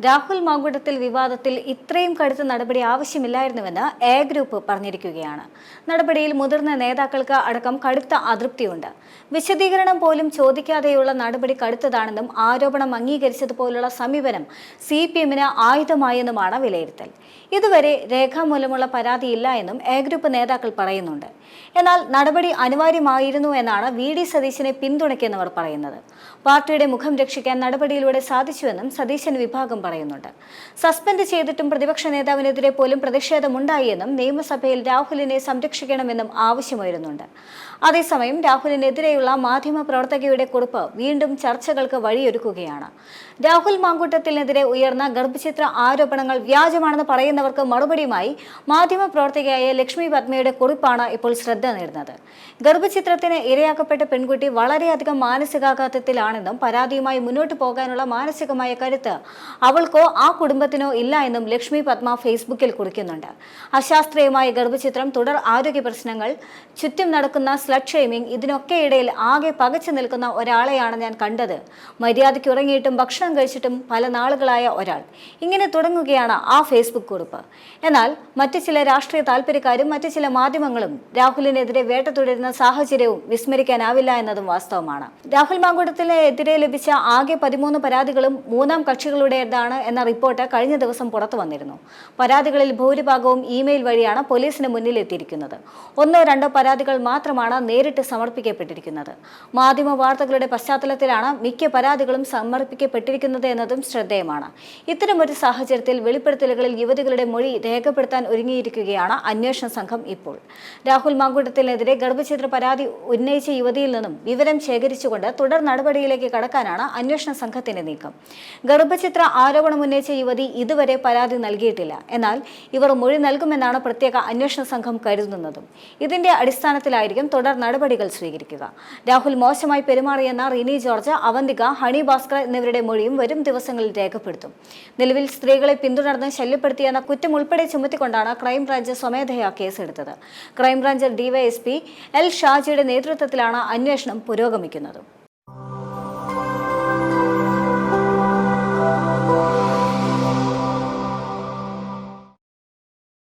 രാഹുൽ മാങ്കൂട്ടത്തിൽ വിവാദത്തിൽ ഇത്രയും കടുത്ത നടപടി ആവശ്യമില്ലായിരുന്നുവെന്ന് എ ഗ്രൂപ്പ് പറഞ്ഞിരിക്കുകയാണ്. നടപടിയിൽ മുതിർന്ന നേതാക്കൾക്ക് അടക്കം കടുത്ത അതൃപ്തിയുണ്ട്. വിശദീകരണം പോലും ചോദിക്കാതെയുള്ള നടപടി കടുത്തതാണെന്നും ആരോപണം അംഗീകരിച്ചതുപോലുള്ള സമീപനം CPM-ന് ആയുധമായെന്നുമാണ് വിലയിരുത്തൽ. ഇതുവരെ രേഖാമൂലമുള്ള പരാതിയില്ല എന്നും എ ഗ്രൂപ്പ് നേതാക്കൾ പറയുന്നുണ്ട്. എന്നാൽ നടപടി അനിവാര്യമായിരുന്നു എന്നാണ് VD സതീശനെ പിന്തുണയ്ക്കുന്നവർ പറയുന്നത്. പാർട്ടിയുടെ മുഖം രക്ഷിക്കാൻ നടപടിയിലൂടെ സാധിച്ചുവെന്നും സതീശൻ വിഭാഗം പറയുന്നുണ്ട്. സസ്പെൻഡ് ചെയ്തിട്ടും പ്രതിപക്ഷ നേതാവിനെതിരെ പോലും പ്രതിഷേധമുണ്ടായി എന്നും നിയമസഭയിൽ രാഹുലിനെ സംരക്ഷിക്കണമെന്നും ആവശ്യമുയരുന്നുണ്ട്. അതേസമയം രാഹുലിനെതിരെയുള്ള മാധ്യമപ്രവർത്തകയുടെ കുറിപ്പ് വീണ്ടും ചർച്ചകൾക്ക് വഴിയൊരുക്കുകയാണ്. രാഹുൽ മാങ്കൂട്ടത്തിനെതിരെ ഉയർന്ന ഗർഭചിത്ര ആരോപണങ്ങൾ വ്യാജമാണെന്ന് പറയുന്നവർക്ക് മറുപടിയുമായി മാധ്യമപ്രവർത്തകയായ ലക്ഷ്മി പത്മയുടെ കുറിപ്പാണ് ഇപ്പോൾ ശ്രദ്ധ നേടുന്നത്. ഗർഭചിത്രത്തിന് ഇരയാക്കപ്പെട്ട പെൺകുട്ടി വളരെയധികം മാനസികാഘാതത്തിലാണെന്നും പരാതിയുമായി മുന്നോട്ട് പോകാനുള്ള മാനസികമായ കരുത്ത് അവൾക്കോ ആ കുടുംബത്തിനോ ഇല്ല എന്നും ലക്ഷ്മി പത്മ ഫേസ്ബുക്കിൽ കുറിക്കുന്നുണ്ട്. അശാസ്ത്രീയമായ ഗർഭചിത്രം, തുടർ ആരോഗ്യ പ്രശ്നങ്ങൾ, ചുറ്റും നടക്കുന്ന സ്ലട്ട് ഷെയ്മിംഗ്, ഇതിനൊക്കെ ഇടയിൽ ആകെ പകച്ചു നിൽക്കുന്ന ഒരാളെയാണ് ഞാൻ കണ്ടത്. മര്യാദയ്ക്ക് ഉറങ്ങിയിട്ടും ഭക്ഷണം കഴിച്ചിട്ടും പല നാളുകളായ ഒരാൾ. ഇങ്ങനെ തുടങ്ങുകയാണ് ആ ഫേസ്ബുക്ക് കുറിപ്പ്. എന്നാൽ മറ്റു ചില രാഷ്ട്രീയ താല്പര്യക്കാരും മറ്റു ചില മാധ്യമങ്ങളും രാഹുലിനെതിരെ വേട്ട തുടരുന്ന സാഹചര്യവും വിസ്മരിക്കാനാവില്ല എന്നതും വാസ്തവമാണ്. രാഹുൽ മാങ്കൂട്ടത്തിനെതിരെ ലഭിച്ച ആകെ 13 പരാതികളും മൂന്നാം കക്ഷികളുടേതാണ് എന്ന റിപ്പോർട്ട് കഴിഞ്ഞ ദിവസം പുറത്തു വന്നിരുന്നു. പരാതികളിൽ ഭൂരിഭാഗവും ഇമെയിൽ വഴിയാണ് പോലീസിന് മുന്നിൽ എത്തിയിരിക്കുന്നത്. 1-2 പരാതികൾ മാത്രമാണ് നേരിട്ട് സമർപ്പിക്കപ്പെട്ടിരിക്കുന്നത്. മാധ്യമ വാർത്തകളുടെ പശ്ചാത്തലത്തിലാണ് മിക്ക പരാതികളും സമർപ്പിക്കപ്പെട്ടിരിക്കുന്നത് എന്നതും ശ്രദ്ധേയമാണ്. ഇത്തരമൊരു സാഹചര്യത്തിൽ വെളിപ്പെടുത്തലുകളിൽ യുവതികളുടെ മൊഴി രേഖപ്പെടുത്താൻ ഒരുങ്ങിയിരിക്കുകയാണ് അന്വേഷണ സംഘം ഇപ്പോൾ. രാഹുൽ മാങ്കൂട്ടത്തിനെതിരെ ഗർഭചിത്ര പരാതി ഉന്നയിച്ച യുവതിയിൽ നിന്നും വിവരം ശേഖരിച്ചുകൊണ്ട് തുടർ നടപടിയിലേക്ക് കടക്കാനാണ് അന്വേഷണ സംഘത്തിന്റെ നീക്കം. ഗർഭചിത്ര ആരോപണം ഉന്നയിച്ച യുവതി ഇതുവരെ പരാതി നൽകിയിട്ടില്ല. എന്നാൽ ഇവർ മൊഴി നൽകുമെന്നാണ് പ്രത്യേക അന്വേഷണ സംഘം കരുതുന്നതും. ഇതിന്റെ അടിസ്ഥാനത്തിലായിരിക്കും തുടർ നടപടികൾ സ്വീകരിക്കുക. രാഹുൽ മോശമായി പെരുമാറിയെന്ന റിനി ജോർജ്, അവന്തിക, ഹണി ഭാസ്കർ എന്നിവരുടെ മൊഴിയും വരും ദിവസങ്ങളിൽ രേഖപ്പെടുത്തും. നിലവിൽ സ്ത്രീകളെ പിന്തുടർന്ന് ശല്യപ്പെടുത്തിയെന്ന കുറ്റം ഉൾപ്പെടെ ചുമത്തിക്കൊണ്ടാണ് ക്രൈംബ്രാഞ്ച് സ്വമേധയാ കേസെടുത്തത്. ക്രൈംബ്രാഞ്ച് DYSP L ഷാജിയുടെ നേതൃത്വത്തിലാണ് അന്വേഷണം പുരോഗമിക്കുന്നത്.